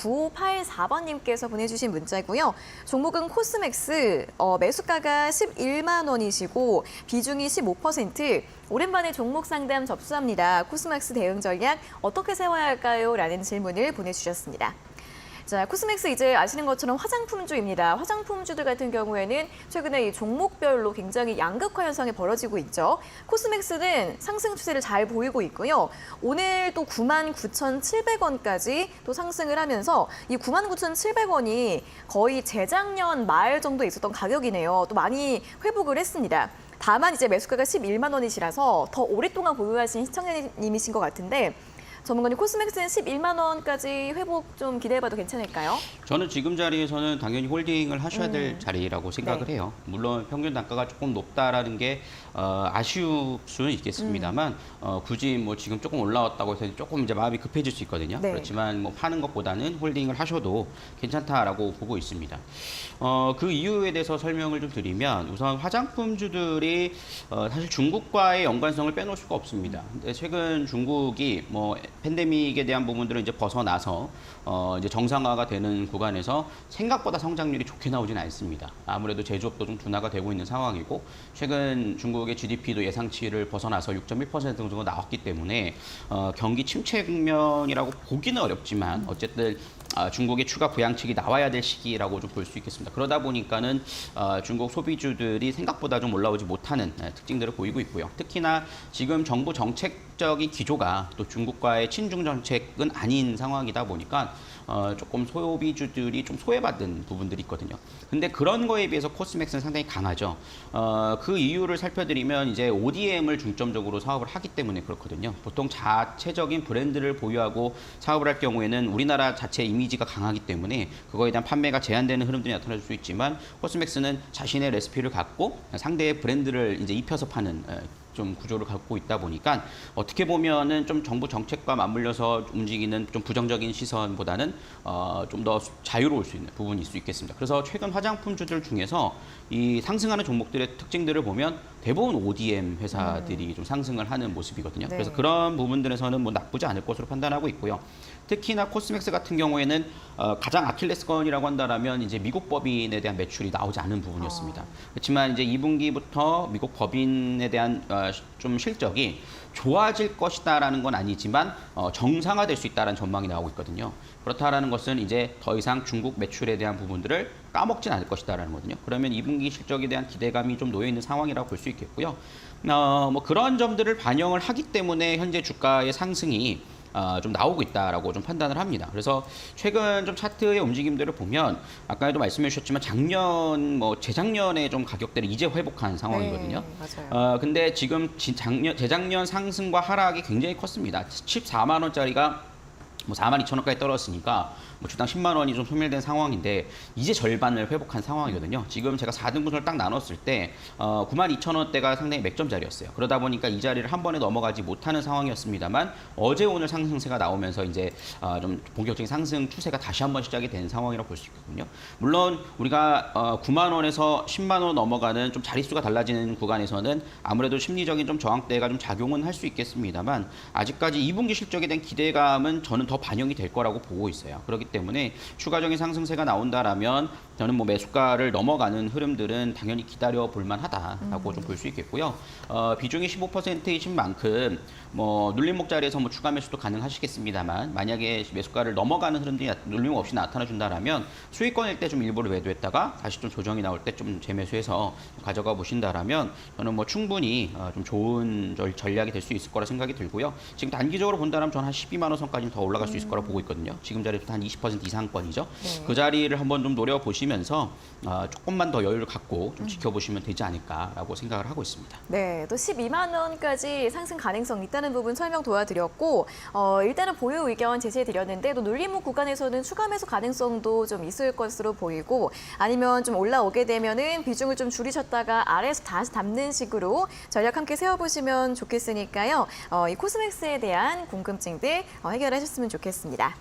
9584번님께서 보내주신 문자고요. 종목은 코스맥스, 매수가가 11만 원이시고 비중이 15%. 오랜만에 종목 상담 접수합니다. 코스맥스 대응 전략 어떻게 세워야 할까요? 라는 질문을 보내주셨습니다. 자, 코스맥스 이제 아시는 것처럼 화장품주입니다. 화장품주들 같은 경우에는 최근에 이 종목별로 굉장히 양극화 현상이 벌어지고 있죠. 코스맥스는 상승 추세를 잘 보이고 있고요. 오늘 또 99,700원까지 또 상승을 하면서 이 99,700원이 거의 재작년 말 정도에 있었던 가격이네요. 또 많이 회복을 했습니다. 다만 이제 매수가가 11만 원이시라서 더 오랫동안 보유하신 시청자님이신 것 같은데 전문가님, 코스맥스는 11만 원까지 회복 좀 기대해봐도 괜찮을까요? 저는 지금 자리에서는 당연히 홀딩을 하셔야 될 자리라고 생각을 해요. 물론 평균 단가가 조금 높다라는 게 아쉬울 수는 있겠습니다만 굳이 뭐 지금 조금 올라왔다고 해서 조금 이제 마음이 급해질 수 있거든요. 네. 그렇지만 뭐 파는 것보다는 홀딩을 하셔도 괜찮다라고 보고 있습니다. 그 이유에 대해서 설명을 좀 드리면 우선 화장품주들이 사실 중국과의 연관성을 빼놓을 수가 없습니다. 근데 최근 중국이 뭐 팬데믹에 대한 부분들은 이제 벗어나서 이제 정상화가 되는 구간에서 생각보다 성장률이 좋게 나오지는 않습니다. 아무래도 제조업도 좀 둔화가 되고 있는 상황이고 최근 중국의 GDP도 예상치를 벗어나서 6.1% 정도 나왔기 때문에 경기 침체 국면이라고 보기는 어렵지만 어쨌든 중국의 추가 부양책이 나와야 될 시기라고 좀 볼 수 있겠습니다. 그러다 보니까는 중국 소비주들이 생각보다 좀 올라오지 못하는 특징들을 보이고 있고요. 특히나 지금 정부 정책적인 기조가 또 중국과의 친중 정책은 아닌 상황이다 보니까 조금 소비주들이 좀 소외받은 부분들이 있거든요. 근데 그런 거에 비해서 코스맥스는 상당히 강하죠. 그 이유를 살펴드리면 이제 ODM을 중점적으로 사업을 하기 때문에 그렇거든요. 보통 자체적인 브랜드를 보유하고 사업을 할 경우에는 우리나라 자체 이미지가 강하기 때문에 그거에 대한 판매가 제한되는 흐름들이 나타날 수 있지만 코스맥스는 자신의 레시피를 갖고 상대의 브랜드를 이제 입혀서 파는 좀 구조를 갖고 있다 보니까 어떻게 보면은 좀 정부 정책과 맞물려서 움직이는 좀 부정적인 시선보다는 좀 더 자유로울 수 있는 부분일 수 있겠습니다. 그래서 최근 화장품주들 중에서 이 상승하는 종목들의 특징들을 보면 대부분 ODM 회사들이 좀 상승을 하는 모습이거든요. 네. 그래서 그런 부분들에서는 뭐 나쁘지 않을 것으로 판단하고 있고요. 특히나 코스맥스 같은 경우에는 가장 아킬레스건이라고 한다라면 이제 미국 법인에 대한 매출이 나오지 않은 부분이었습니다. 그렇지만 이제 2분기부터 미국 법인에 대한 좀 실적이 좋아질 것이다라는 건 아니지만 정상화될 수 있다라는 전망이 나오고 있거든요. 그렇다라는 것은 이제 더 이상 중국 매출에 대한 부분들을 까먹진 않을 것이다라는 거거든요. 그러면 2분기 실적에 대한 기대감이 좀 놓여 있는 상황이라고 볼 수 있겠고요. 뭐 그런 점들을 반영을 하기 때문에 현재 주가의 상승이 좀 나오고 있다라고 좀 판단을 합니다. 그래서 최근 좀 차트의 움직임들을 보면 아까도 말씀해 주셨지만 작년 뭐 재작년에 좀 가격대를 이제 회복한 상황이거든요. 네, 맞아요. 근데 지금 재작년 상승과 하락이 굉장히 컸습니다. 14만 원짜리가 뭐 42,000원까지 떨어졌으니까 뭐 주당 10만 원이 좀 소멸된 상황인데 이제 절반을 회복한 상황이거든요. 지금 제가 4등분을 딱 나눴을 때 92,000원대가 상당히 맥점자리였어요. 그러다 보니까 이 자리를 한 번에 넘어가지 못하는 상황이었습니다만 어제 오늘 상승세가 나오면서 이제 좀 본격적인 상승 추세가 다시 한번 시작이 된 상황이라고 볼 수 있거든요. 물론 우리가 9만 원에서 10만 원 넘어가는 좀 자릿수가 달라지는 구간에서는 아무래도 심리적인 좀 저항대가 좀 작용은 할 수 있겠습니다만 아직까지 2분기 실적에 대한 기대감은 저는 더 반영이 될 거라고 보고 있어요. 그렇기 때문에 추가적인 상승세가 나온다라면 저는 뭐 매수가를 넘어가는 흐름들은 당연히 기다려 볼 만하다라고 좀 볼 수 있겠고요. 비중이 15%이신 만큼 뭐 눌림목 자리에서 뭐 추가 매수도 가능하시겠습니다만 만약에 매수가를 넘어가는 흐름들이 눌림목 없이 나타나 준다라면 수익권일 때 좀 일부러 매도했다가 다시 좀 조정이 나올 때 좀 재매수해서 가져가 보신다라면 저는 뭐 충분히 좀 좋은 전략이 될 수 있을 거라 생각이 들고요. 지금 단기적으로 본다면 저는 한 12만 원 선까지는 더 올라갈 수 있을 거라 보고 있거든요. 지금 자리에서 한 20% 이상권이죠. 네. 그 자리를 한번 좀 노려보시면서 조금만 더 여유를 갖고 좀 지켜보시면 되지 않을까라고 생각을 하고 있습니다. 네, 또 12만 원까지 상승 가능성 있다는 부분 설명 도와드렸고 일단은 보유 의견 제시해드렸는데 또 눌림목 구간에서는 추가 매수 가능성도 좀 있을 것으로 보이고 아니면 좀 올라오게 되면은 비중을 좀 줄이셨다가 아래에서 다시 담는 식으로 전략 함께 세워보시면 좋겠으니까요. 이 코스맥스에 대한 궁금증들 해결하셨으면 좋겠습니다.